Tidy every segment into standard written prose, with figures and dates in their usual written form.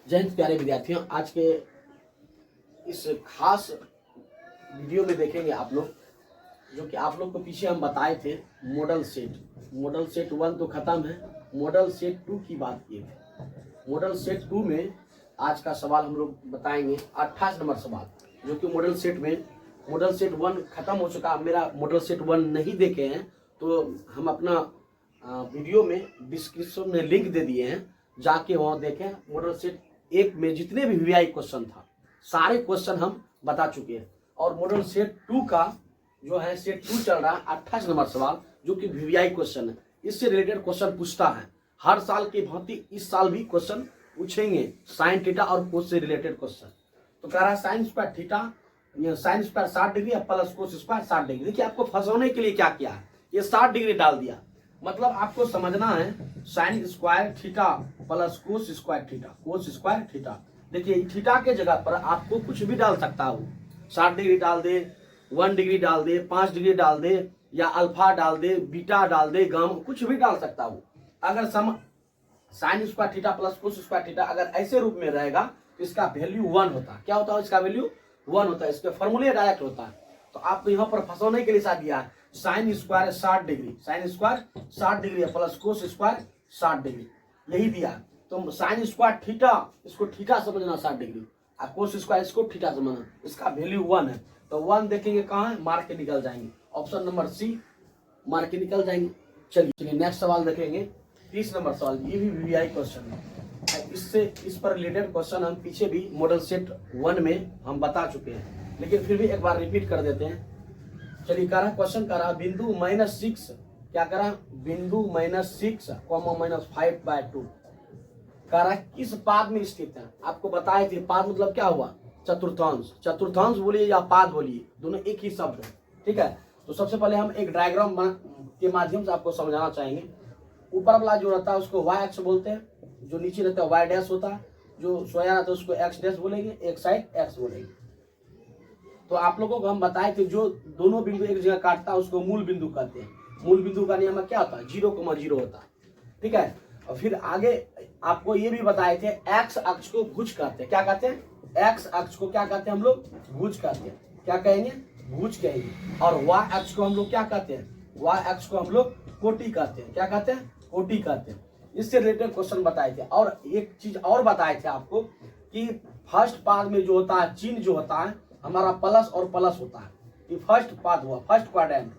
जय हिंद प्यारे विद्यार्थियों। आज के इस खास वीडियो में देखेंगे आप लोग, जो कि आप लोग को पीछे हम बताए थे मॉडल सेट 1 तो खत्म है, मॉडल सेट 2 की बात किए थे। मॉडल सेट 2 में आज का सवाल हम लोग बताएंगे 28 नंबर सवाल, जो कि मॉडल सेट 1 खत्म हो चुका। मेरा मॉडल सेट 1 नहीं देखे हैं तो हम अपना वीडियो में डिस्क्रिप्शन में लिंक दे दिए हैं, जाके वहाँ देखें। मॉडल सेट 1 में जितने भी वीवीआई क्वेश्चन था सारे क्वेश्चन हम बता चुके हैं। और मॉडल सेट 2 का जो है सेट 2 चल रहा है 28 नंबर सवाल, जो कि वीवीआई क्वेश्चन है। इससे रिलेटेड क्वेश्चन पूछता है हर साल की भांति इस साल भी क्वेश्चन पूछेंगे, साइन थीटा और कोस से रिलेटेड क्वेश्चन। तो कह रहा है sine square theta sine square 60 degree plus cos square 60 degree. देखिए आपको फंसाने के लिए क्या किया है, ये 60 डिग्री डाल दिया। मतलब आपको समझना है sine square theta plus cos square theta. देखिए थीटा के जगह पर आपको कुछ भी डाल सकता हो, 60 डिग्री डाल दे, 1 डिग्री डाल दे, 5 डिग्री डाल दे, या अल्फा डाल दे, बीटा डाल दे, गामा, कुछ भी डाल सकता हो। अगर sine square theta plus cos square theta अगर ऐसे रूप में रहेगा तो इसका वैल्यू 1 होता है। क्या होता है? इसका वैल्यू 1 होता है। इसके फॉर्मूले डायरेक्ट होता है। तो आपको यहाँ पर फंसाने के लिए साथ दिया है sine square 60 degree plus cos square 60 degree, यही दिया। तो साइन स्क्वायर थीटा, इसको थीटा समझना 60 डिग्री, और कोस स्क्वायर इसको थीटा समझना, इसका वैल्यू 1 है। तो 1 देखेंगे कहाँ है, मार्क के निकल जाएंगे। ऑप्शन नंबर सी मार्क के निकल जाएंगे। चलिए नेक्स्ट सवाल देखेंगे 30 नंबर सवाल। ये भी वीवीआई क्वेश्चन है। इस पर रिलेटेड क्वेश्चन हम पीछे भी मॉडल सेट 1 में हम बता चुके हैं, लेकिन फिर भी एक बार रिपीट कर देते हैं। चलिए कह रहा क्वेश्चन कह रहा बिंदु -6, क्या कह रहा बिंदु -6, -5/2 कह रहा किस पाद में स्थित है। आपको बताए थे पाद मतलब क्या हुआ, चतुर्थांश बोलिए या पाद बोलिए, दोनों एक ही शब्द है, ठीक है। तो सबसे पहले हम एक डायग्राम के माध्यम से आपको समझाना चाहेंगे। ऊपर वाला जो रहता है उसको वाई एक्स बोलते हैं, जो नीचे रहता है वाई डैश होता है, जो सोया रहता है उसको एक्स डैश बोलेंगे, एक साइड एक्स बोलेंगे। तो आप लोगों को हम बताए थे जो दोनों बिंदु एक जगह काटता है उसको मूल बिंदु कहते हैं। मूल बिंदु का नियम क्या होता है, 0,0 होता है, ठीक है। और फिर आगे आपको ये भी बताए थे एक्स अक्ष को भुज कहते हैं। क्या कहते हैं? एक्स अक्ष को क्या कहते हैं हम लोग? भुज कहते हैं। क्या कहेंगे? भुज कहेंगे। और वाई अक्ष को हम लोग क्या कहते हैं? वाई अक्ष को हम लोग कोटि कहते हैं। क्या कहते हैं? कोटि कहते हैं। इससे रिलेटेड क्वेश्चन बताए थे। और एक चीज और बताए थे आपको कि फर्स्ट पाद में जो होता है चिन्ह जो होता है हमारा प्लस और प्लस होता है। ये फर्स्ट पाद हुआ, फर्स्ट क्वाड्रेंट,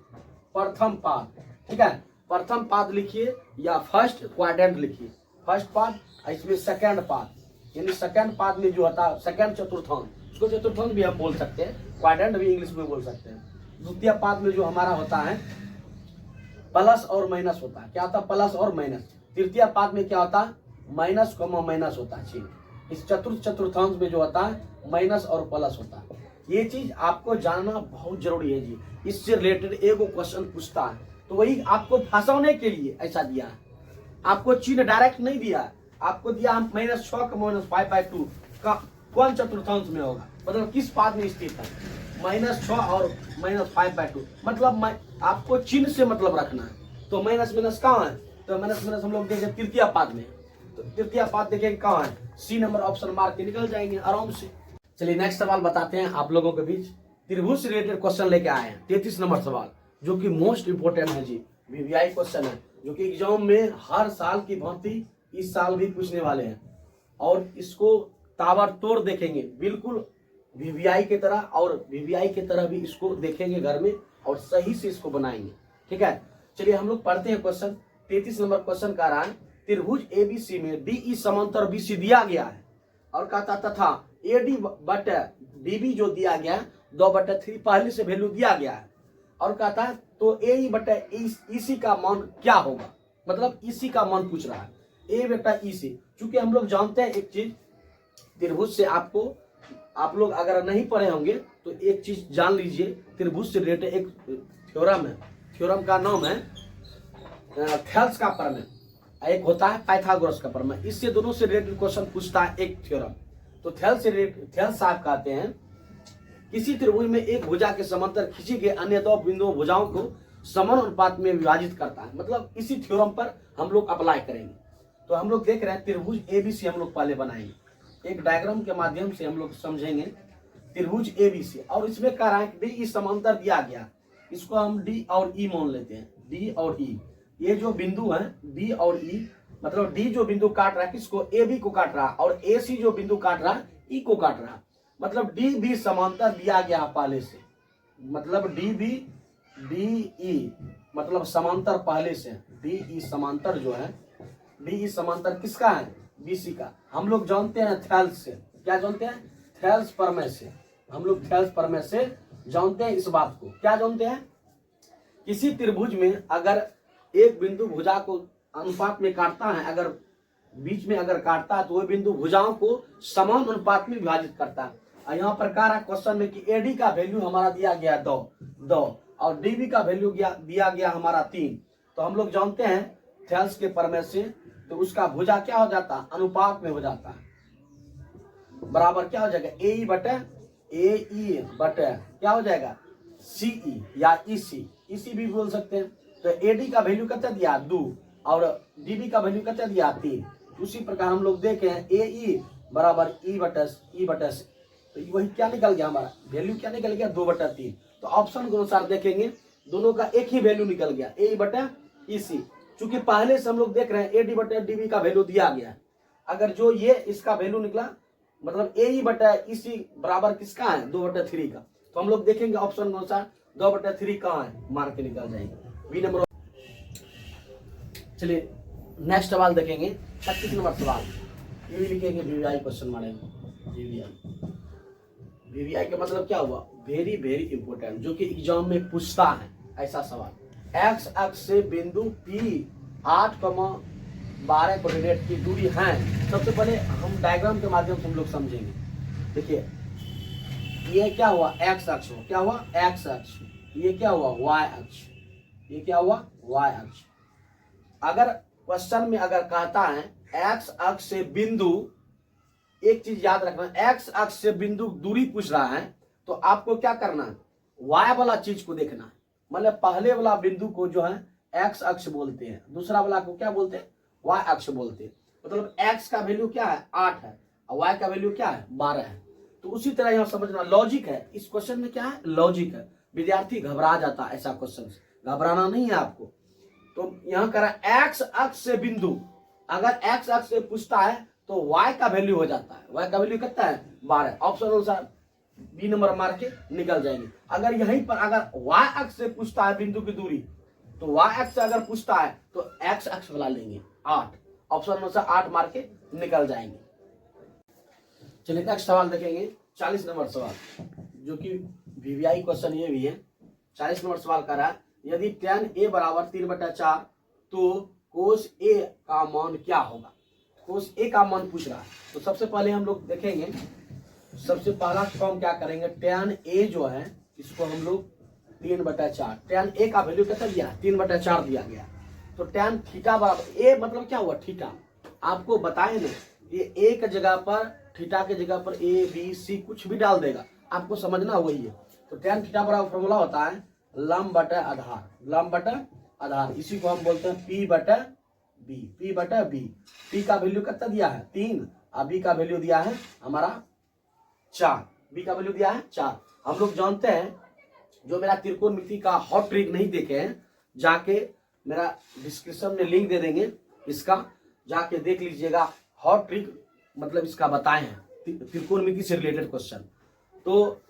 प्रथम पाद, ठीक है। प्रथम पाद लिखिए या फर्स्ट क्वाड्रेंट लिखिए, फर्स्ट पाद। इसमें सेकंड पाद, यानी सेकंड पाद में जो होता है सेकंड चतुर्थांश, उसको चतुर्थांश भी हम बोल सकते हैं, क्वाड्रेंट भी इंग्लिश में बोल सकते हैं। द्वितीय पाद में जो हमारा होता है प्लस और माइनस होता है। क्या होता है? प्लस और माइनस। तृतीय पाद में क्या होता है? माइनस माइनस होता है चिन्ह। इस चतुर्थांश में जो होता है माइनस और प्लस होता है। ये चीज आपको जानना बहुत जरूरी है जी। इससे रिलेटेड एक क्वेश्चन पूछता है, तो वही आपको फंसाने के लिए ऐसा दिया है। आपको चिन्ह डायरेक्ट नहीं दिया है, आपको दिया हम -6 का -5/2 का कौन चतुर्थांश में होगा, मतलब किस पाद में स्थित है, -6 और -5/2। मतलब आपको चिन्ह से मतलब रखना है। तो माइनस कहाँ है? तो माइनस हम लोग देखें तृतीय पाद में। तो तृतीय पाद देखेंगे कहाँ है, सी नंबर ऑप्शन मार्क के निकल जाएंगे आराम से। चलिए नेक्स्ट सवाल बताते हैं आप लोगों के बीच। त्रिभुज से रिलेटेड क्वेश्चन लेके आए हैं 33 नंबर सवाल, जो कि मोस्ट इंपोर्टेंट है जी, वीवीआई क्वेश्चन है, जो कि एग्जाम में हर साल की भांति इस साल भी पूछने वाले हैं। और इसको ताबड़तोड़ देखेंगे, बिल्कुल वीवीआई की तरह, और वीवीआई की तरह भी इसको देखेंगे घर में और सही से इसको बनाएंगे, ठीक है। चलिए हम लोग पढ़ते हैं क्वेश्चन। 33 नंबर क्वेश्चन का रहा है त्रिभुज एबीसी में डीई समांतर बीसी दिया गया है, और कहता तथा एडी बटे डीबी जो दिया गया 2/3 पहले से वैल्यू दिया गया है। और कहता है तो ए बटे ईसी का मान क्या होगा, मतलब ईसी का मान पूछ रहा है, ए बटा ईसी। चूंकि हम लोग जानते हैं एक चीज त्रिभुज से, आपको आप लोग अगर नहीं पढ़े होंगे तो एक चीज जान लीजिए, त्रिभुज से रिलेटेड एक थ्योरम है, थ्योरम का नाम है थेल्स का प्रमेय, एक होता है पाइथागोरस का प्रमेय। इससे दोनों से रिलेटेड क्वेश्चन पूछता है एक थ्योरम। तो थेल्स साहब कहते हैं किसी त्रिभुज में एक भुजा के समांतर खींची गई अन्य दो बिंदुओं भुजाओं को समान अनुपात में विभाजित करता है। मतलब इसी थ्योरम पर हम लोग अप्लाई करेंगे। तो हम लोग देख रहे हैं त्रिभुज एबीसी हम लोग पहले बनाएंगे। एक डायग्राम के माध्यम से हम लोग समझेंगे त्रिभुज ABC, और इसमें कह रहा है कि डी समांतर दिया गया, इसको हम डी और ई मान लेते हैं। डी और ई, ये जो बिंदु है डी और ई, मतलब डी जो बिंदु काट रहा है किसको, ए बी को काट रहा है, और ए सी जो बिंदु काट रहा है ई को काट रहा है। मतलब डी बी समांतर दिया गया पहले से, मतलब डी बी डी ई मतलब समांतर पहले से। डी ई समांतर जो है, डी ई समांतर किसका है, बीसी का। हम लोग जानते हैं थेल्स से, क्या जानते हैं, थेल्स प्रमेय से। हम लोग थेल्स प्रमेय से जानते हैं इस बात को, क्या जानते हैं, किसी त्रिभुज में अगर एक बिंदु भुजा को अनुपात में काटता है, अगर बीच में अगर काटता है तो वह बिंदु भुजाओं को समान अनुपात में विभाजित करता है। और यहाँ पर कह रहा है क्वेश्चन में कि एडी का वैल्यू हमारा दिया गया 2 और डीबी का वैल्यू दिया गया हमारा 3। तो हम लोग जानते हैं थेल्स के प्रमेय से, तो उसका भुजा क्या हो जाता है, अनुपात में हो जाता है, बराबर क्या हो जाएगा, ए ई बटे क्या हो जाएगा, सीई या ईसी, ईसी भी बोल सकते हैं। तो एडी का वैल्यू कितना दिया 2 और डीबी का वैल्यू कितना दिया 3। उसी प्रकार हम लोग देखें ए ई बराबर ई बटे, तो वही क्या निकल गया हमारा वैल्यू, क्या निकल गया 2/3। तो ऑप्शन के अनुसार देखेंगे दोनों का एक ही वैल्यू निकल गया, ए बटे ईसी। चूंकि पहले से हम लोग देख रहे हैं एडी बटे डीबी का वैल्यू दिया गया है, अगर जो ये इसका वैल्यू निकला मतलब ए ई बटे ईसी बराबर किसका है 2/3 का, तो हम लोग देखेंगे ऑप्शन के अनुसार 2/3 कहाँ है, मार के निकल जाएंगे बी नंबर। चलिए नेक्स्ट सवाल देखेंगे, 36 नंबर सवाल। ये भी लिखेंगे वीवीआई क्वेश्चन मारेंगे। वीवीआई का मतलब क्या हुआ, वेरी वेरी इंपोर्टेंट, जो कि एग्जाम में पूछता है ऐसा सवाल। एक्स अक्ष से बिंदु P 8,12 कोऑर्डिनेट की दूरी है। सबसे पहले हम डायग्राम के माध्यम से हम लोग समझेंगे। देखिए ये क्या हुआ, एक्स अक्ष हो, क्या हुआ एक्स अक्ष, ये क्या हुआ वाई अक्ष, ये क्या हुआ वाई अक्ष। अगर क्वेश्चन में अगर कहता है एक्स अक्ष से बिंदु, एक चीज याद रखना, एक्स अक्ष से बिंदु दूरी पूछ रहा है तो आपको क्या करना है, वाई वाला चीज को देखना है। मतलब पहले वाला बिंदु को जो है एक्स अक्ष बोलते हैं, दूसरा वाला को क्या बोलते हैं, वाई अक्ष बोलते हैं। मतलब एक्स का वैल्यू क्या है 8 है और वाई का वैल्यू क्या है 12 है। तो उसी तरह यहाँ समझना लॉजिक है, इस क्वेश्चन में क्या है लॉजिक है। विद्यार्थी घबरा जाता है ऐसा क्वेश्चन, घबराना नहीं है आपको। तो यहाँ करा एक्स अक्ष से बिंदु, अगर एक्स अक्ष से पूछता है तो y का वैल्यू हो जाता है, y का वैल्यू कितना है 12। ऑप्शन अनुसार बी नंबर मार के निकल जाएंगे। अगर यहीं पर अगर y अक्ष से पूछता है बिंदु की दूरी, तो y अक्ष से अगर पूछता है तो x अक्ष वाला लेंगे 8। ऑप्शन अनुसार 8 मार के निकल जाएंगे। चलिए नेक्स्ट सवाल देखेंगे, 40 नंबर सवाल, जो कि वीवीआई क्वेश्चन ये भी है। 40 नंबर सवाल कर रहा है, यदि tan a बराबर 3/4 तो कोस a का मान क्या होगा। कोस a का मान पूछ रहा है। तो सबसे पहले हम लोग देखेंगे, सबसे पहला काम क्या करेंगे, tan a जो है इसको हम लोग 3/4, tan a का वैल्यू कितना दिया 3/4 दिया गया। तो tan थीटा बराबर a मतलब क्या हुआ थीटा, आपको बताए ना ये a की जगह पर थीटा की जगह पर a b c कुछ भी डाल देगा, आपको समझना वही है। तो tan थीटा बराबर फॉर्मूला होता है लंब बटा आधार, लंब बटा आधार, इसी को हम बोलते हैं P बटा B, P बटा B। P का वैल्यू कितना दिया है 3 और B का वैल्यू दिया है हमारा 4, B का वैल्यू दिया है 4। हम लोग जानते हैं, जो मेरा त्रिकोणमिति का हॉट ट्रिक नहीं देखे हैं जाके मेरा डिस्क्रिप्शन में लिंक दे देंगे, इसका जाके देख लीजिएगा। हॉट ट्रिक मतलब इसका बताए हैं त्रिकोणमिति से रिलेटेड क्वेश्चन। तो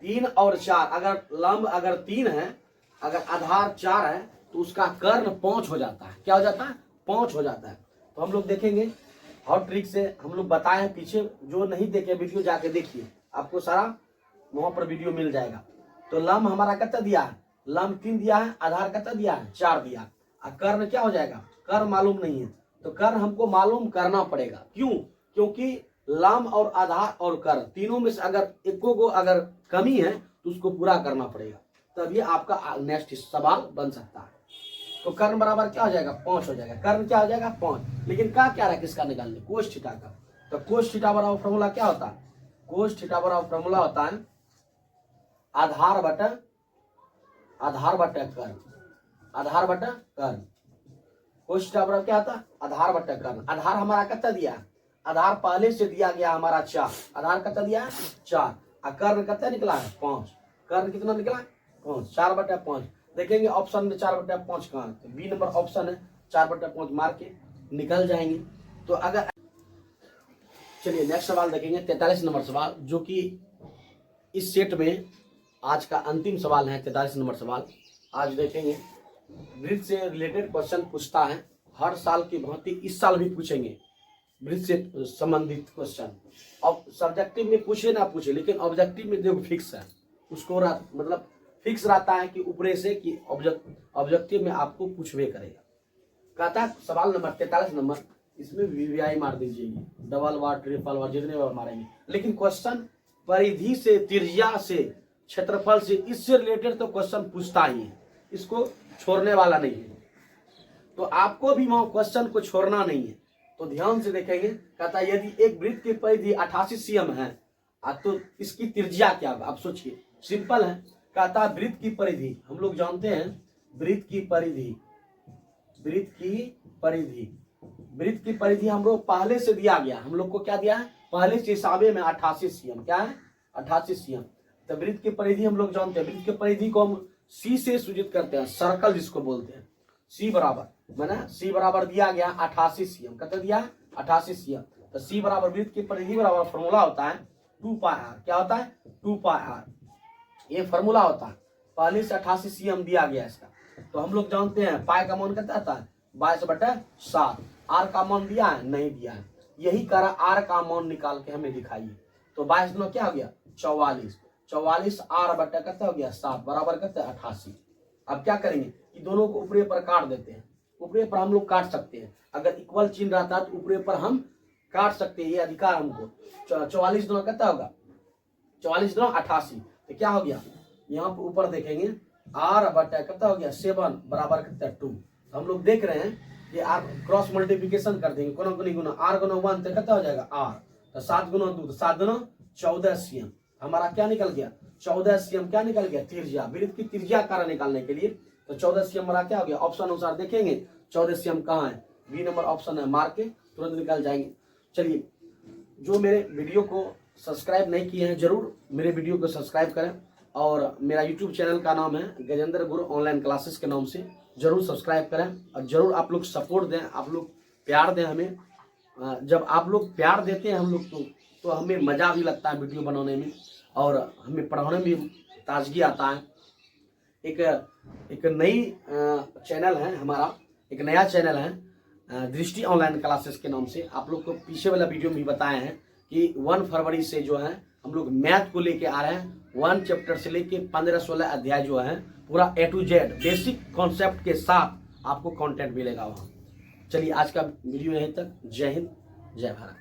3 और 4, अगर लंब अगर 3 है, अगर आधार 4 है तो उसका कर्ण 5 हो जाता है। क्या हो जाता है 5 हो जाता है। तो हम लोग देखेंगे हॉट ट्रिक से, हम लोग बताए हैं पीछे, जो नहीं देखे वीडियो जाके देखिए, आपको सारा वहां पर वीडियो मिल जाएगा। तो लंब हमारा कितना दिया है, लंब 3 दिया है, आधार कितना दिया है 4 दिया, और कर्ण क्या हो जाएगा, कर्ण मालूम नहीं है तो कर्ण हमको मालूम करना पड़ेगा। क्यों, क्योंकि लंब और आधार और कर्ण तीनों में से अगर एको को अगर कमी है तो उसको पूरा करना पड़ेगा, तब ये आपका नेक्स्ट सवाल बन सकता है। तो कर्ण बराबर क्या हो जाएगा 5 हो जाएगा, कर्ण क्या हो जाएगा 5। लेकिन क्या क्या रहा किसका निकालने, कोस थीटा का। तो कोस थीटा बराबर फॉर्मूला क्या होता है, कोस थीटा बराबर फॉर्मूला होता है आधार बटा कर्ण, आधार बटा कर्ण। कोस थीटा बराबर क्या होता है आधार बटा कर्ण। आधार हमारा कितना दिया है, आधार पहले से दिया गया हमारा 4, आधार कितना दिया है 4, और कर्ण कितना निकला है 5, कर्ण कितना निकला 5, 4/5। देखेंगे ऑप्शन में 4/5 कहाँ है, तो बी नंबर ऑप्शन है, 4/5 मार के निकल जाएंगे। तो अगर चलिए नेक्स्ट सवाल देखेंगे 43 नंबर सवाल, जो कि इस सेट में आज का अंतिम सवाल है। 43 नंबर सवाल आज देखेंगे। वृत्त से रिलेटेड क्वेश्चन पूछता है हर साल की भांति, इस साल भी पूछेंगे वृत्त से संबंधित क्वेश्चन। अब सब्जेक्टिव में पूछे ना पूछे, लेकिन ऑब्जेक्टिव में देखो फिक्स है, उसको मतलब फिक्स रहता है कि ऊपरे से कि ऑब्जेक्टिव में आपको पूछवे करेगा। कहता है सवाल नंबर 43 नंबर, इसमें वीवीआई मार दीजिएगी, डबल वार ट्रिपल वार जितने बार मारेंगे, लेकिन क्वेश्चन परिधि से, त्रिज्या से, क्षेत्रफल से, इससे रिलेटेड तो क्वेश्चन पूछता ही है, इसको छोड़ने वाला नहीं है। तो आपको भी वहां क्वेश्चन को छोड़ना नहीं है, तो ध्यान से देखेंगे। कहता है यदि एक वृत्त की परिधि 88 cm है तो इसकी त्रिज्या क्या होगा, आप सोचिए, सिंपल है। कहता है वृत्त की परिधि, हम लोग जानते हैं वृत्त की परिधि, वृत्त की परिधि हम लोग पहले से दिया गया, हम लोग को क्या दिया है पहले से हिसाबे में 88 cm, क्या है 88 cm। तो वृत्त की परिधि हम लोग जानते हैं, वृत्त की परिधि को हम सी से सूचित करते हैं, सर्कल जिसको बोलते हैं। सी बराबर मैंने सी बराबर दिया गया 88 cm, कितना दिया 88 cm। तो सी बराबर वृत्त की परिधि बराबर फॉर्मूला होता है 2πr, क्या होता है 2πr, ये फॉर्मूला होता है। पहले से 88 cm दिया गया इसका, तो हम लोग जानते हैं पाई का मान कितना आता है 22/7, आर का मान दिया है नहीं दिया है, यही करा आर का मान निकाल के हमें दिखाइए। तो 22 गुना क्या हो गया 44, 44 आर बटा कितना हो गया 7 बराबर कितना 88। अब क्या करेंगे कि दोनों को ऊपरे पर काट देते हैं, ऊपरे पर हम लोग काट सकते हैं, अगर इक्वल चिन्ह रहता है तो ऊपरे पर हम काट सकते हैं, ये अधिकार हमको। 44 गुना कितना होगा 44 गुना 88, तो क्या हो गया यहाँ पर ऊपर देखेंगे आर बटा कितना हो गया 7 बराबर कितना 2। हम लोग देख रहे हैं कि आर क्रॉस मल्टीप्लिकेशन कर देंगे, कोना कोनी गुना आर गुना 1 तो कितना हो जाएगा आर, तो 7 गुना 2 तो 7 गुना 14 cm, हमारा क्या निकल गया 14 cm, क्या निकल गया त्रिज्या, वृत्त की त्रिज्या कारण निकालने के लिए। तो 14 cm हमारा क्या हो गया, ऑप्शन अनुसार देखेंगे 14 cm कहाँ है, बी नंबर ऑप्शन है, मार के तुरंत निकल जाएंगे। चलिए जो मेरे वीडियो को सब्सक्राइब नहीं किए हैं जरूर मेरे वीडियो को सब्सक्राइब करें, और मेरा यूट्यूब चैनल का नाम है गजेंद्र गुरु ऑनलाइन क्लासेस के नाम से, जरूर सब्सक्राइब करें और जरूर आप लोग सपोर्ट दें, आप लोग प्यार दें हमें। जब आप लोग प्यार देते हैं हम लोग तो हमें मज़ा भी लगता है वीडियो बनाने में, और हमें पढ़ाने में भी ताजगी आता है। एक नई चैनल है हमारा, एक नया चैनल है दृष्टि ऑनलाइन क्लासेस के नाम से। आप लोग को पीछे वाला वीडियो में भी बताए हैं कि 1 फरवरी से जो है हम लोग मैथ को लेके आ रहे हैं, 1 चैप्टर से लेके 15-16 अध्याय जो है पूरा A to Z basic concept के साथ आपको कंटेंट मिलेगा वहाँ। चलिए आज का वीडियो यहीं तक, जय हिंद जय भारत।